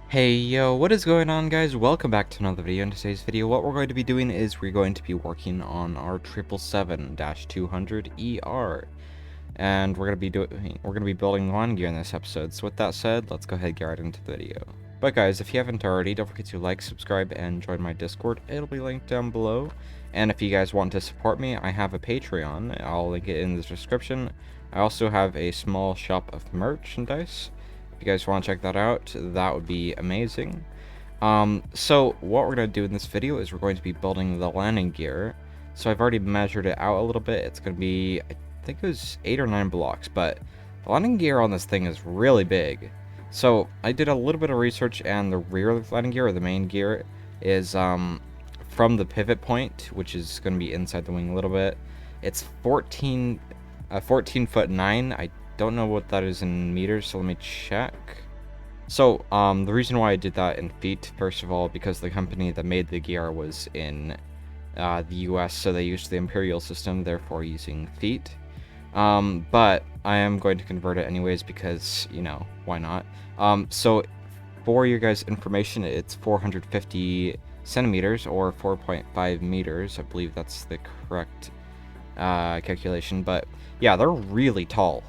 Hey yo, what is going on, guys? Welcome back to another video. In today's video, what we're going to be doing is we're going to be working on our 777-200ER, and we're going to be building landing gear in this episode. So with that said, let's go ahead and get right into the video. But guys, if you haven't already, don't forget to like, subscribe, and join my Discord. It'll be linked down below. And if you guys want to support me, I have a Patreon. I'll link it in the description. I also have a small shop of merchandise. If you guys want to check that out, that would be amazing. So what we're going to do in this video is we're going to be building the landing gear. So I've already measured it out a little bit. It's going to be, I think it was 8 or 9 blocks, but the landing gear on this thing is really big. So I did a little bit of research, and the rear landing gear, or the main gear, is from the pivot point, which is going to be inside the wing a little bit. It's 14 foot 9. I don't know what that is in meters, so let me check. So the reason why I did that in feet, first of all, because the company that made the gear was in the US, so they used the imperial system, therefore using feet. But I am going to convert it anyways because, you know, why not? So for your guys' information, it's 450 centimeters or 4.5 meters. I believe that's the correct calculation, but yeah, they're really tall.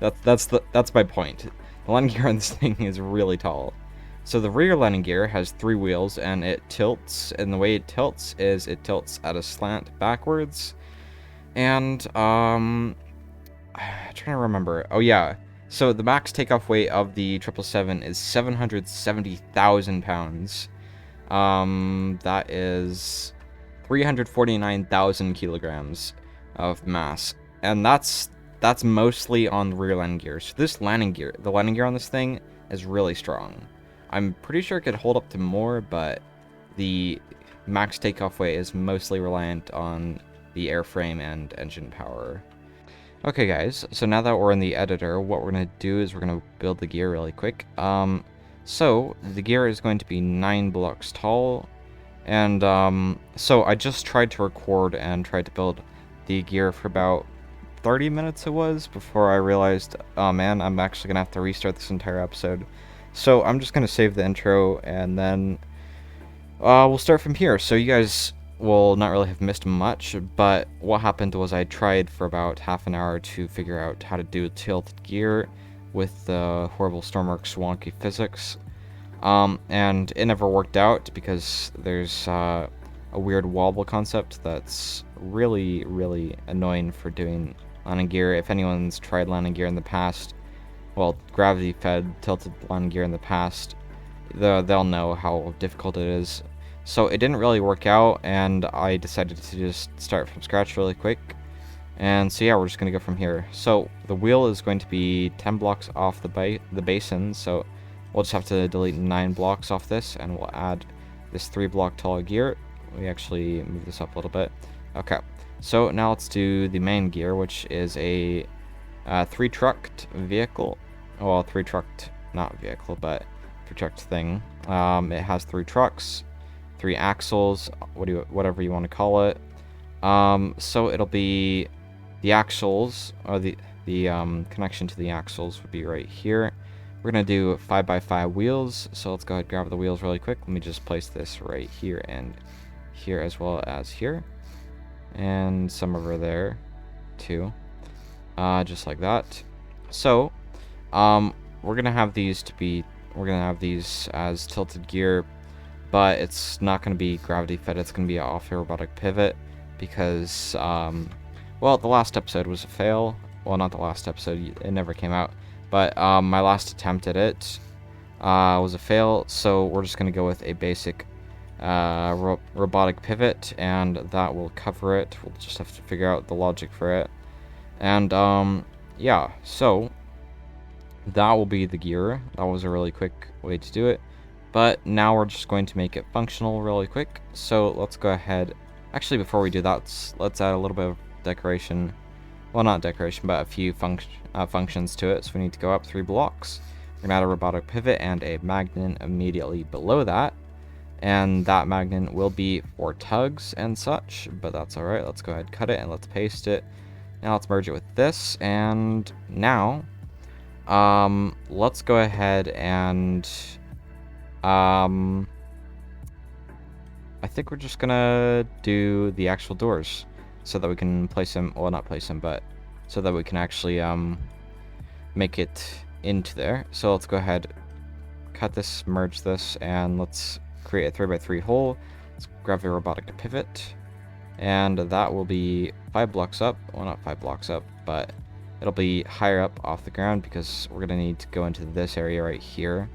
That's my point. The landing gear on this thing is really tall. So the rear landing gear has 3 wheels, and it tilts, and the way it tilts is it tilts at a slant backwards. And I'm trying to remember. Oh yeah. So the max takeoff weight of the 777 is 770,000 pounds. That is 349,000 kilograms of mass, and that's mostly on the rear landing gear. So this landing gear, the landing gear on this thing is really strong. I'm pretty sure it could hold up to more, but the max takeoff weight is mostly reliant on the airframe and engine power. Okay guys, so now that we're in the editor, what we're going to do is we're going to build the gear really quick. So the gear is going to be 9 blocks tall. And so I just tried to record and tried to build the gear for about 30 minutes it was before I realized, oh man, I'm actually gonna have to restart this entire episode. So I'm just gonna save the intro, and then we'll start from here. So you guys will not really have missed much, but what happened was I tried for about half an hour to figure out how to do tilted gear with the horrible Stormworks wonky physics. And it never worked out because there's a weird wobble concept that's really annoying for doing landing gear. If anyone's tried landing gear in the past, well, gravity-fed tilted landing gear in the past, they'll know how difficult it is. So it didn't really work out, and I decided to just start from scratch really quick. And so yeah, we're just going to go from here. So the wheel is going to be 10 blocks off the basin, so we'll just have to delete 9 blocks off this, and we'll add this 3 block tall gear. We actually move this up a little bit. Okay, so now let's do the main gear, which is a 3-trucked vehicle. Well, 3-trucked, not vehicle, but 3-trucked thing. It has 3 trucks, 3 axles, whatever you want to call it. So it'll be the axles, or the connection to the axles would be right here. We're going to do 5x5 wheels, so let's go ahead and grab the wheels really quick. Let me just place this right here and here, as well as here. And some over there, too. Just like that. So, we're going to have these as tilted gear, but it's not going to be gravity fed, it's going to be off a robotic pivot, because, well, the last episode was a fail. Well, not the last episode, it never came out. But my last attempt at it was a fail, so we're just going to go with a basic robotic pivot, and that will cover it. We'll just have to figure out the logic for it. And yeah, so that will be the gear. That was a really quick way to do it. But now we're just going to make it functional really quick. So let's go ahead. Actually, before we do that, let's add a little bit of decoration. Well, not decoration, but a few functions to it. So we need to go up 3 blocks. We're going to add a robotic pivot and a magnet immediately below that. And that magnet will be for tugs and such, but that's alright. Let's go ahead and cut it, and let's paste it. Now let's merge it with this, and now let's go ahead and I think we're just gonna do the actual doors so that we can place them, well, not place them, but so that we can actually make it into there. So let's go ahead, cut this, merge this, and let's create a 3x3 hole. Let's grab a robotic pivot, and that will be 5 blocks up. Well, not 5 blocks up, but it'll be higher up off the ground because we're gonna need to go into this area right here.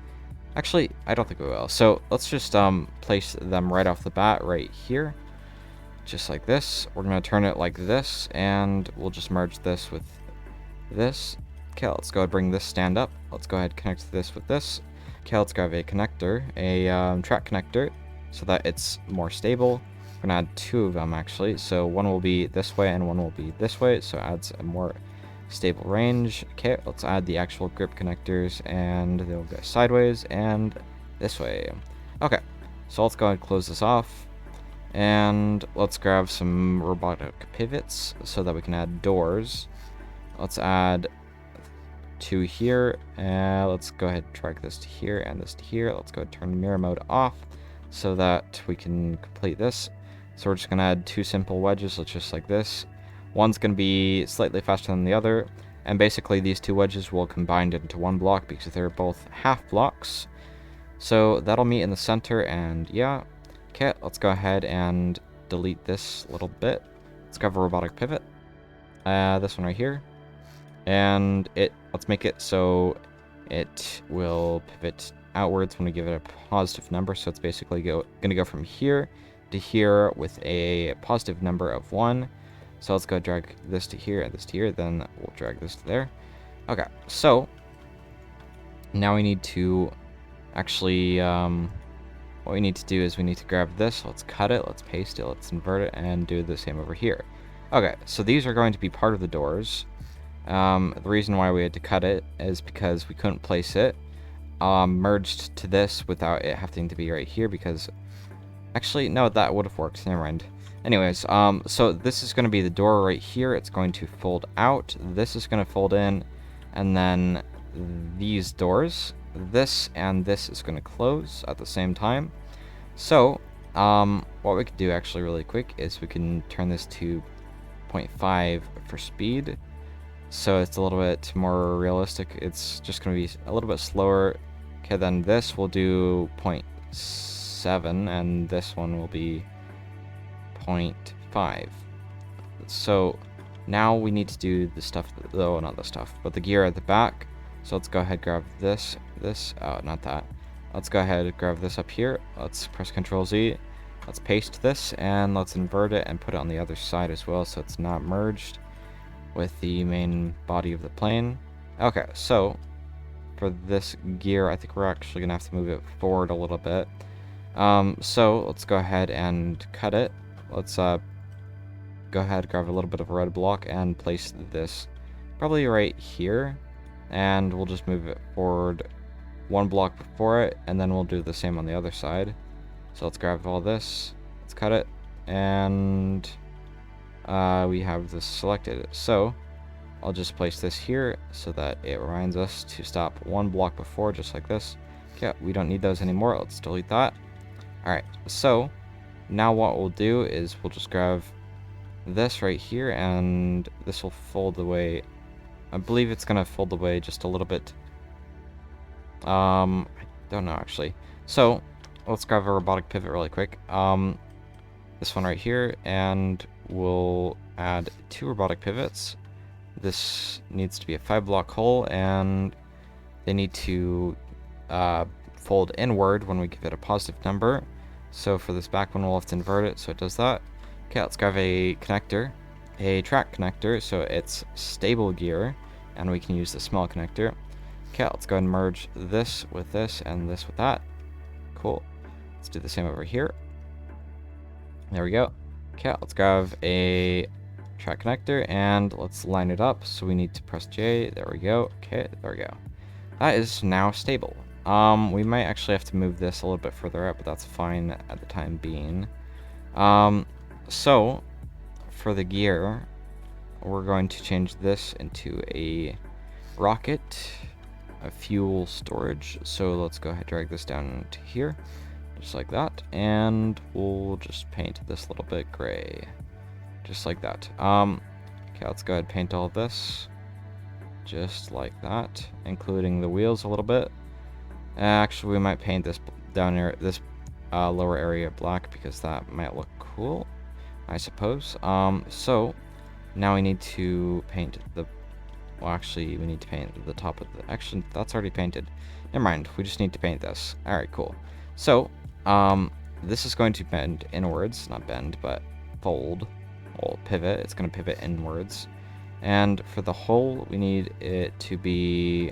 Actually, I don't think we will. So let's just place them right off the bat right here, just like this. We're gonna turn it like this, and we'll just merge this with this. Okay, let's go ahead and bring this stand up. Let's go ahead and connect this with this. Okay, let's grab a connector, a track connector, so that it's more stable. We're gonna add 2 of them actually. So one will be this way and one will be this way, so it adds a more stable range. Okay, let's add the actual grip connectors, and they'll go sideways and this way. Okay, so let's go ahead and close this off, and let's grab some robotic pivots so that we can add doors. Let's add 2 here, and let's go ahead and drag this to here and this to here. Let's go ahead and turn mirror mode off so that we can complete this. So we're just gonna add 2 simple wedges, just like this. One's going to be slightly faster than the other, and basically these 2 wedges will combine into 1 block because they're both half blocks. So that'll meet in the center, and yeah. Okay, let's go ahead and delete this little bit. Let's grab a robotic pivot, this one right here, and let's make it so it will pivot outwards when we give it a positive number. So it's basically going to go from here to here with a positive number of 1. So let's go drag this to here and this to here, then we'll drag this to there. Okay, so now we need to actually, what we need to do is we need to grab this, let's cut it, let's paste it, let's invert it, and do the same over here. Okay, so these are going to be part of the doors. The reason why we had to cut it is because we couldn't place it merged to this without it having to be right here, because actually, no, that would have worked, never mind. Anyways, so this is going to be the door right here. It's going to fold out. This is going to fold in. And then these doors, this and this is going to close at the same time. So, what we could do actually really quick is we can turn this to 0.5 for speed. So it's a little bit more realistic. It's just going to be a little bit slower. Okay, then this will do 0.7, and this one will be 0.5. So now we need to do the stuff, though, not the stuff, but the gear at the back. So let's go ahead and grab this, not that. Let's go ahead and grab this up here. Let's press Ctrl Z. Let's paste this, and let's invert it and put it on the other side as well, so it's not merged with the main body of the plane. Okay, so for this gear, I think we're actually gonna have to move it forward a little bit. So let's go ahead and cut it. Let's go ahead, grab a little bit of a red block and place this probably right here, and we'll just move it forward 1 block before it, and then we'll do the same on the other side. So let's grab all this, let's cut it, and we have this selected. So I'll just place this here so that it reminds us to stop 1 block before, just like this. Okay, we don't need those anymore. Let's delete that. Alright, so now what we'll do is we'll just grab this right here, and this will fold away. I believe it's gonna fold away just a little bit. I don't know actually. So let's grab a robotic pivot really quick. This one right here, and we'll add 2 robotic pivots. This needs to be a 5 block hole, and they need to fold inward when we give it a positive number. So for this back one, we'll have to invert it, so it does that. Okay, let's grab a connector, a track connector, so it's stable gear, and we can use the small connector. Okay, let's go ahead and merge this with this and this with that. Cool. Let's do the same over here. There we go. Okay, let's grab a track connector, and let's line it up. So we need to press J. There we go. Okay, there we go. That is now stable. We might actually have to move this a little bit further out, but that's fine at the time being. So for the gear, we're going to change this into a rocket. a fuel storage. So let's go ahead and drag this down to here, just like that, and we'll just paint this little bit gray, just like that. Okay, let's go ahead and paint all of this, just like that, including the wheels a little bit. Actually, we might paint this down here, this lower area black, because that might look cool, I suppose. So now we need to paint the, well, actually we need to paint the top of the, actually that's already painted, never mind, we just need to paint this. Alright, cool. So this is going to bend inwards, not bend, but fold, or pivot. It's going to pivot inwards, and for the hole we need it to be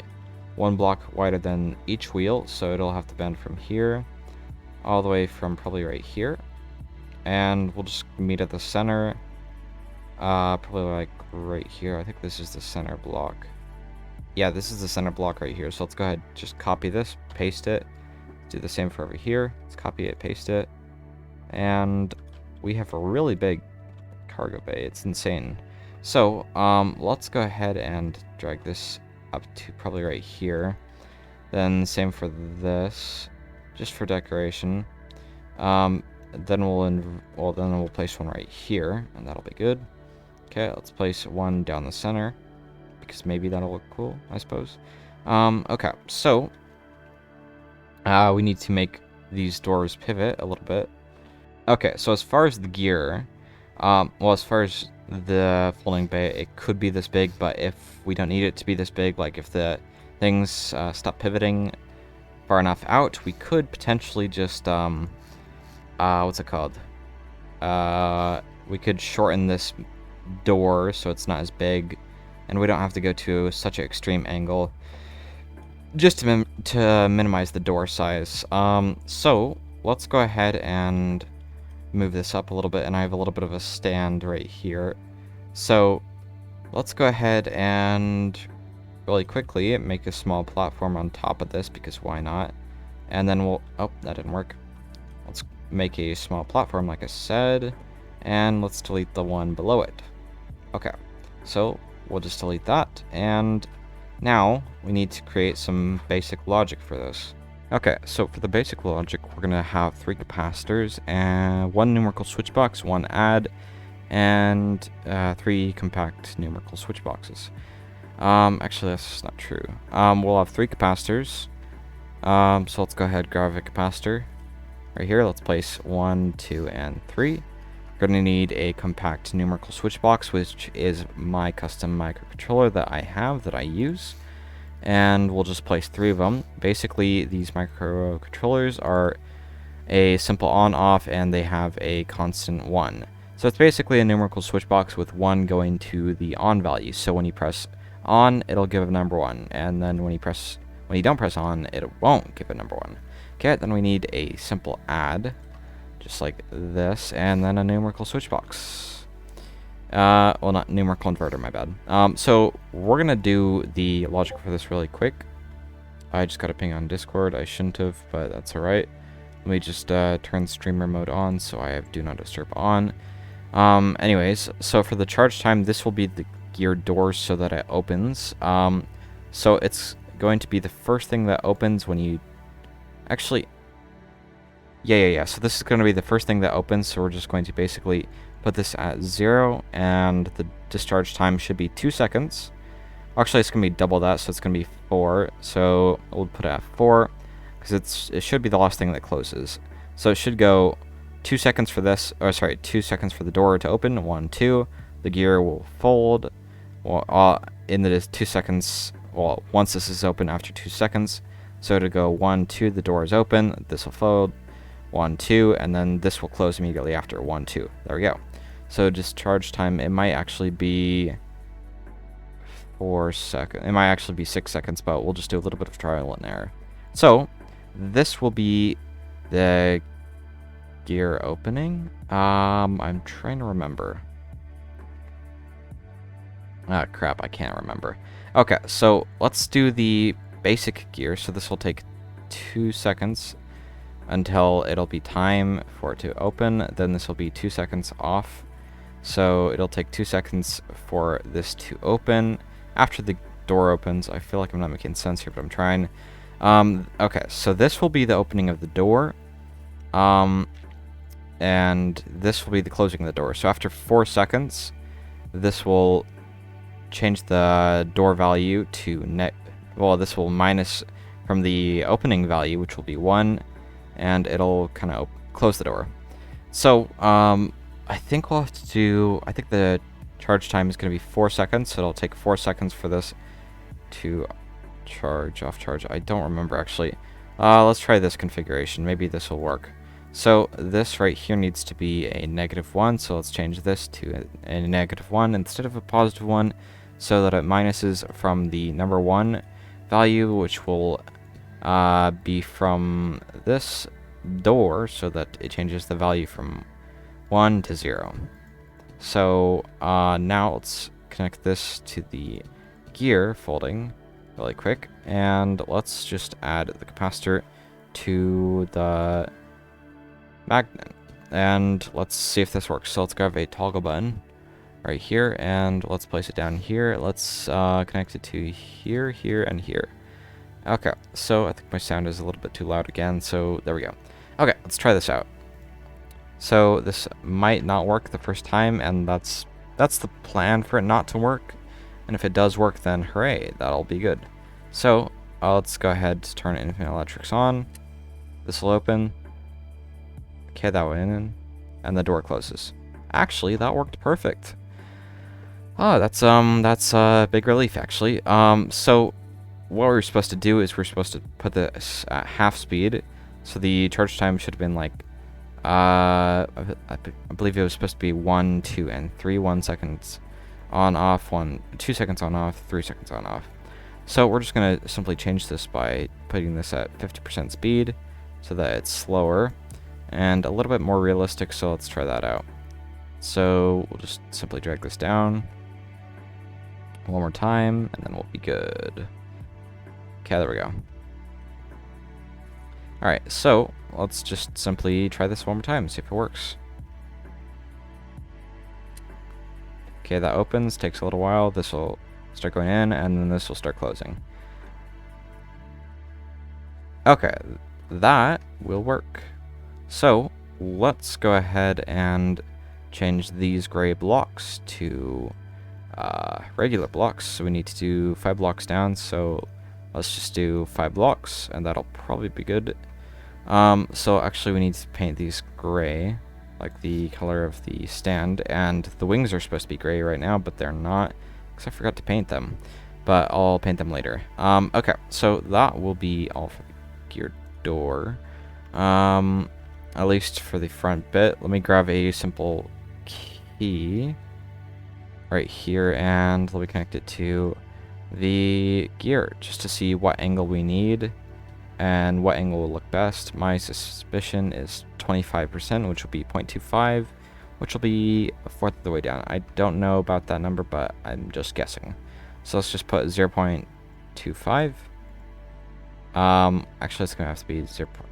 1 block wider than each wheel, so it'll have to bend from here all the way from probably right here, and we'll just meet at the center, probably like right here. I think this is the center block. Yeah, this is the center block right here. So let's go ahead, just copy this, paste it, do the same for over here. Let's copy it, paste it, and we have a really big cargo bay. It's insane. So let's go ahead and drag this up to probably right here. Then same for this, just for decoration. Then we'll place one right here, and that'll be good. Okay, let's place one down the center, because maybe that'll look cool, I suppose. Okay, so we need to make these doors pivot a little bit. Okay, so as far as the gear, well, as far as the folding bay, it could be this big, but if we don't need it to be this big, like if the things stop pivoting far enough out, we could potentially just what's it called? We could shorten this door so it's not as big, and we don't have to go to such an extreme angle, just to minimize the door size. So let's go ahead and move this up a little bit, and I have a little bit of a stand right here. So let's go ahead and really quickly make a small platform on top of this, because why not? And then we'll, oh, that didn't work. Let's make a small platform like I said, and let's delete the one below it. Okay, so we'll just delete that, and now we need to create some basic logic for this. Okay, so for the basic logic, we're going to have 3 capacitors, and 1 numerical switch box, 1 add, and 3 compact numerical switch boxes. Actually, that's not true. We'll have 3 capacitors. So let's go ahead and grab a capacitor. Right here, let's place 1, 2, and 3. We're going to need a compact numerical switch box, which is my custom microcontroller that I have, that I use. And we'll just place 3 of them. Basically, these microcontrollers are a simple on-off, and they have a constant 1. So it's basically a numerical switch box with 1 going to the on value. So when you press on, it'll give a number 1, and then when you don't press on, it won't give a number 1. Okay, then we need a simple add, just like this, and then a numerical switch box. Well, not numerical inverter, my bad. So we're gonna do the logic for this really quick. I just got a ping on Discord. I shouldn't have, but that's alright. Let me just turn streamer mode on, so I have do not disturb on. Anyways, so for the charge time, this will be the gear door so that it opens. So it's going to be the first thing that opens when you actually, yeah, so this is going to be the first thing that opens, so we're just going to basically put this at 0, and the discharge time should be 2 seconds. Actually, it's going to be double that, so it's going to be 4, so we'll put it at 4, because it should be the last thing that closes. So it should go 2 seconds for this, or sorry, 2 seconds for the door to open, 1, 2, the gear will fold, well, in the 2 seconds, well, once this is open after 2 seconds, so to go 1, 2, the door is open, this will fold, 1, 2, and then this will close immediately after 1, 2. There we go. So discharge time, it might actually be 4 seconds. It might actually be 6 seconds, but we'll just do a little bit of trial and error. So this will be the gear opening. I'm trying to remember. Ah, crap, I can't remember. Okay, so let's do the basic gear. So this will take 2 seconds until it'll be time for it to open. Then this will be 2 seconds off. So it'll take 2 seconds for this to open. After the door opens. I feel like I'm not making sense here, but I'm trying. Okay, so this will be the opening of the door. And this will be the closing of the door. So after 4 seconds, this will change the door value to well, this will minus from the opening value, which will be 1, and it'll kind of close the door. So, I think we'll have to do, I think the charge time is going to be 4 seconds, so it'll take 4 seconds for this to off charge. I don't remember, actually. Let's try this configuration. Maybe this will work. So this right here needs to be a -1, so let's change this to a -1 instead of a +1, so that it minuses from the number 1 value, which will be from this door, so that it changes the value from 1 to 0. So now let's connect this to the gear folding really quick, and let's just add the capacitor to the magnet, and let's see if this works. So let's grab a toggle button right here, and let's place it down here. Let's connect it to here, here, and here. Okay, so I think my sound is a little bit too loud again, so there we go. Okay, let's try this out. So this might not work the first time, and that's the plan, for it not to work. And if it does work, then hooray, that'll be good. So let's go ahead to turn infinite electrics on. This will open. Okay, that went in, and the door closes. Actually, that worked perfect. Oh, that's a big relief, actually. So what we're supposed to do is we're supposed to put this at half speed. So the charge time should have been like, I believe it was supposed to be 1, 2, and 3. 1 second on, off, 2 seconds on, off, 3 seconds on, off. So we're just going to simply change this by putting this at 50% speed so that it's slower and a little bit more realistic. So let's try that out. So we'll just simply drag this down one more time, and then we'll be good. Okay, there we go. Alright, so let's just simply try this one more time, see if it works. Okay, that opens, takes a little while. This will start going in, and then this will start closing. Okay, that will work. So let's go ahead and change these gray blocks to regular blocks. So we need to do 5 blocks down, so let's just do 5 blocks, and that'll probably be good. So actually we need to paint these gray, like the color of the stand, and the wings are supposed to be gray right now, but they're not, because I forgot to paint them. But I'll paint them later. Okay, so that will be all for the gear door. At least for the front bit. Let me grab a simple key right here, and let me connect it to the gear just to see what angle we need and what angle will look best. My suspicion is 25%, which will be 0.25, which will be a fourth of the way down. I don't know about that number, but I'm just guessing. So let's just put 0.25. Actually, it's gonna have to be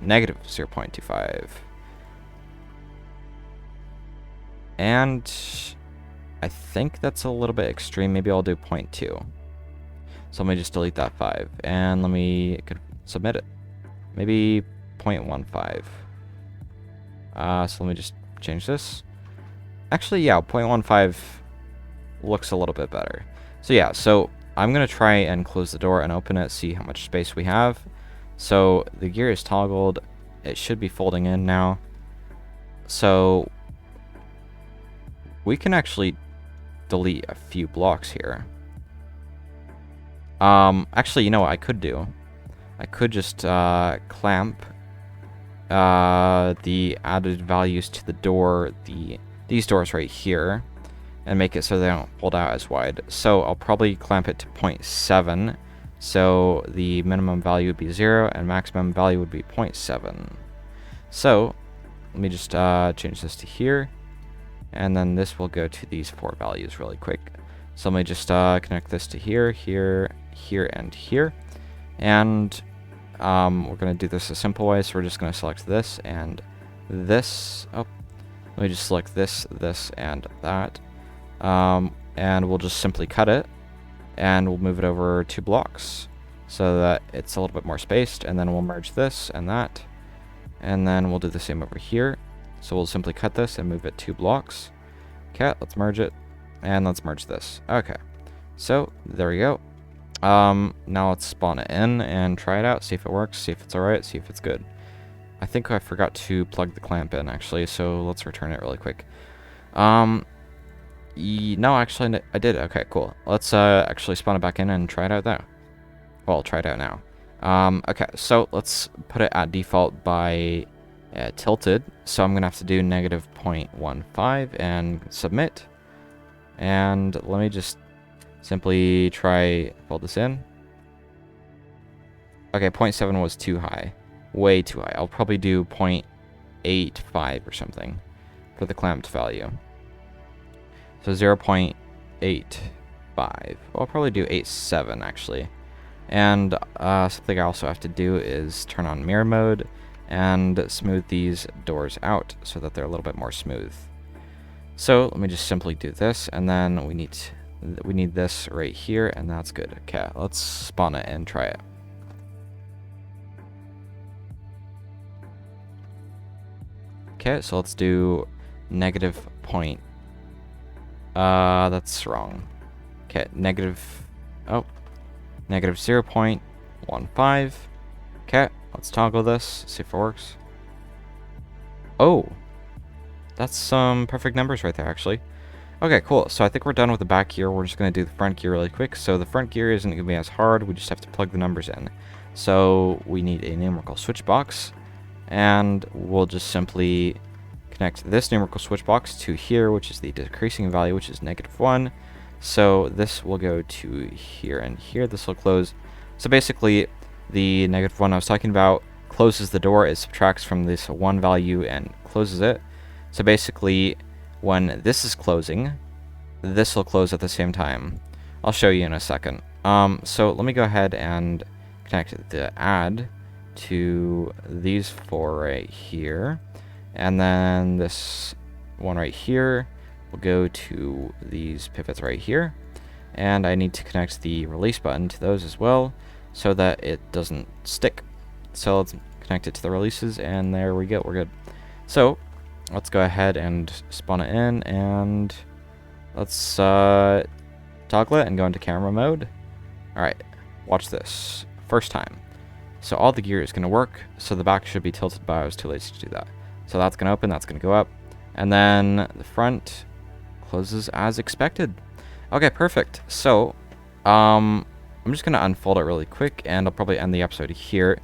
negative 0.25. And I think that's a little bit extreme. Maybe I'll do 0.2. So let me just delete that 5, and let me submit it. Maybe 0.15. So let me just change this. Actually, yeah, 0.15 looks a little bit better. So yeah, so I'm going to try and close the door and open it, see how much space we have. So the gear is toggled. It should be folding in now. So we can actually delete a few blocks here. Actually, you know what I could do? I could just clamp the added values to the door, these doors right here, and make it so they don't fold out as wide. So I'll probably clamp it to 0.7, so the minimum value would be 0 and maximum value would be 0.7. So let me just change this to here, and then this will go to these 4 values really quick. So let me just connect this to here, here, here, and here. And we're going to do this a simple way, so we're just going to select this and this. Oh, let me just select this, this, and that. And we'll just simply cut it. and we'll move it over 2 blocks so that it's a little bit more spaced, and then we'll merge this and that, and then we'll do the same over here. So we'll simply cut this and move it 2 blocks. Okay, let's merge it, and let's merge this. Okay, so there we go. Now let's spawn it in and try it out, see if it works, see if it's alright, see if it's good. I think I forgot to plug the clamp in, actually, so let's return it really quick. No, actually, I did. Okay, cool. Let's actually spawn it back in and try it out now. Well, try it out now. Okay, so let's put it at default by tilted. So I'm going to have to do -0.15 and submit. And let me just simply try fold this in. Okay, 0.7 was too high. Way too high. I'll probably do 0.85 or something for the clamped value. So 0.85. I'll probably do 0.87 actually. And something I also have to do is turn on mirror mode and smooth these doors out so that they're a little bit more smooth. So let me just simply do this, and then we need this right here, and that's good. Okay, let's spawn it and try it. Okay, so let's do negative point. That's wrong. Okay, negative 0.15. Okay, let's toggle this, see if it works. Oh, that's some perfect numbers right there, actually. Okay, cool. So I think we're done with the back gear. We're just going to do the front gear really quick. So the front gear isn't going to be as hard. We just have to plug the numbers in. So we need a numerical switch box, and we'll just simply connect this numerical switch box to here, which is the decreasing value, which is -1. So this will go to here and here. This will close. So basically, the -1 I was talking about closes the door. It subtracts from this 1 value and closes it. So basically, when this is closing, this will close at the same time. I'll show you in a second. So let me go ahead and connect the add to these 4 right here. And then this one right here will go to these pivots right here. And I need to connect the release button to those as well so that it doesn't stick. So let's connect it to the releases, and there we go, we're good. So let's go ahead and spawn it in, and let's toggle it and go into camera mode. Alright, watch this. First time. So all the gear is going to work, so the back should be tilted, but I was too lazy to do that. So that's going to open, that's going to go up, and then the front closes as expected. Okay, perfect. So, I'm just going to unfold it really quick, and I'll probably end the episode here.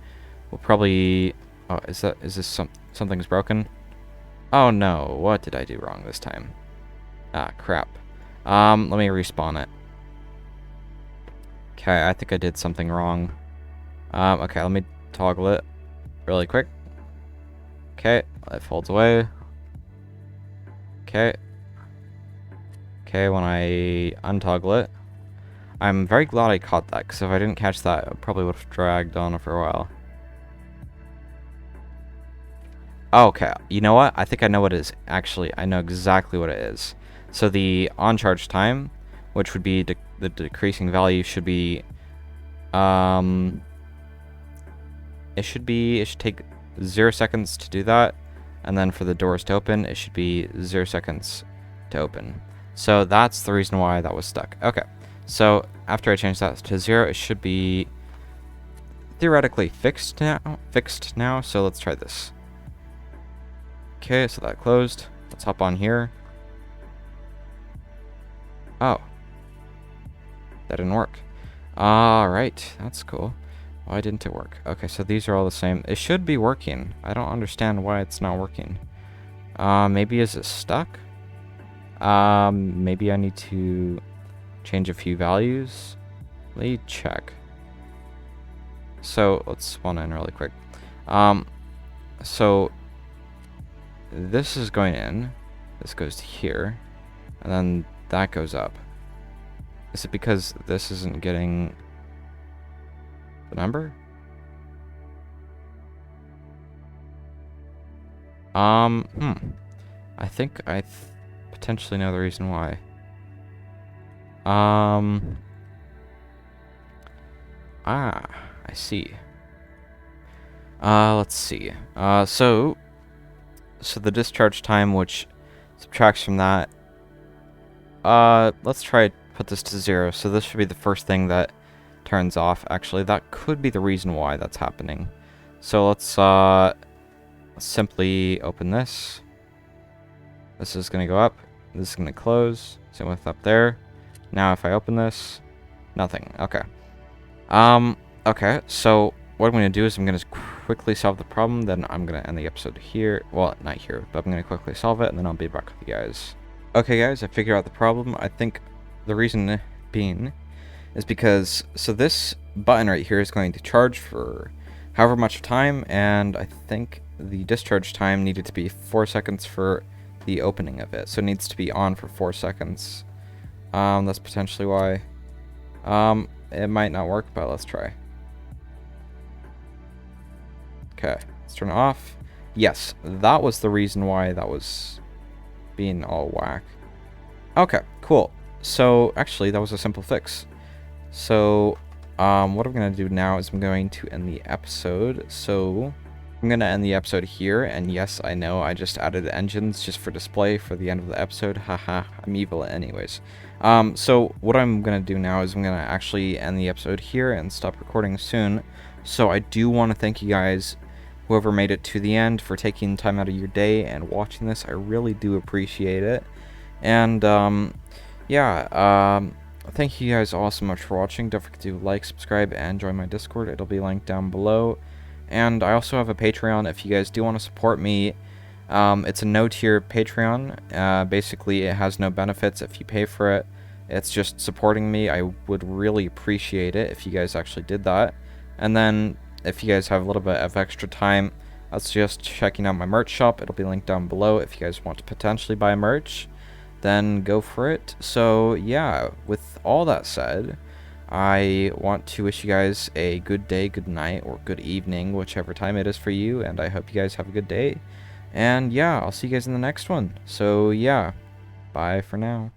We'll probably... Oh, is this something's broken? Oh no, what did I do wrong this time? Ah, crap. Let me respawn it. Okay, I think I did something wrong. Okay, let me toggle it really quick. Okay, it folds away. Okay. Okay, when I untoggle it, I'm very glad I caught that, because if I didn't catch that, it probably would have dragged on for a while. Okay, you know what? I think I know what it is. Actually, I know exactly what it is. So the on-charge time, which would be the decreasing value, should be... It should take 0 seconds to do that. And then for the doors to open, it should be 0 seconds to open. So that's the reason why that was stuck. Okay, so after I change that to 0, it should be theoretically fixed now. So let's try this. Okay, so that closed. Let's hop on here. Oh. That didn't work. Alright, that's cool. Why didn't it work? Okay, so these are all the same. It should be working. I don't understand why it's not working. Maybe is it stuck? Maybe I need to change a few values. Let me check. So let's spawn in really quick. So this is going in, this goes to here, and then that goes up. Is it because this isn't getting the number? I think I potentially know the reason why. Ah, I see. Let's see. So the discharge time, which subtracts from that, let's try put this to 0. So this should be the first thing that turns off. Actually, that could be the reason why that's happening. So let's simply open this. This is going to go up. This is going to close. Same with up there. Now if I open this, nothing. Okay. Okay, so what I'm going to do is I'm going to quickly solve the problem, then I'm going to end the episode here. Well, not here, but I'm going to quickly solve it, and then I'll be back with you guys. Okay, guys, I figured out the problem. I think the reason being is because, so this button right here is going to charge for however much time, and I think the discharge time needed to be 4 seconds for the opening of it. So it needs to be on for 4 seconds. That's potentially why. It might not work, but let's try. Okay, let's turn it off. Yes, that was the reason why that was being all whack. Okay, cool. So, actually, that was a simple fix. So, what I'm going to do now is I'm going to end the episode. So, I'm going to end the episode here. And yes, I know I just added engines just for display for the end of the episode. Haha, I'm evil anyways. So, what I'm going to do now is I'm going to actually end the episode here and stop recording soon. So, I do want to thank you guys, whoever made it to the end, for taking time out of your day and watching this. I really do appreciate it. And, yeah, thank you guys all so much for watching. Don't forget to like, subscribe, and join my Discord. It'll be linked down below. And I also have a Patreon if you guys do want to support me. It's a no-tier Patreon. Basically, it has no benefits if you pay for it. It's just supporting me. I would really appreciate it if you guys actually did that. And then, if you guys have a little bit of extra time, I suggest checking out my merch shop. It'll be linked down below if you guys want to potentially buy merch. Then go for it. So yeah, with all that said, I want to wish you guys a good day, good night, or good evening, whichever time it is for you, and I hope you guys have a good day. And yeah, I'll see you guys in the next one. So yeah, bye for now.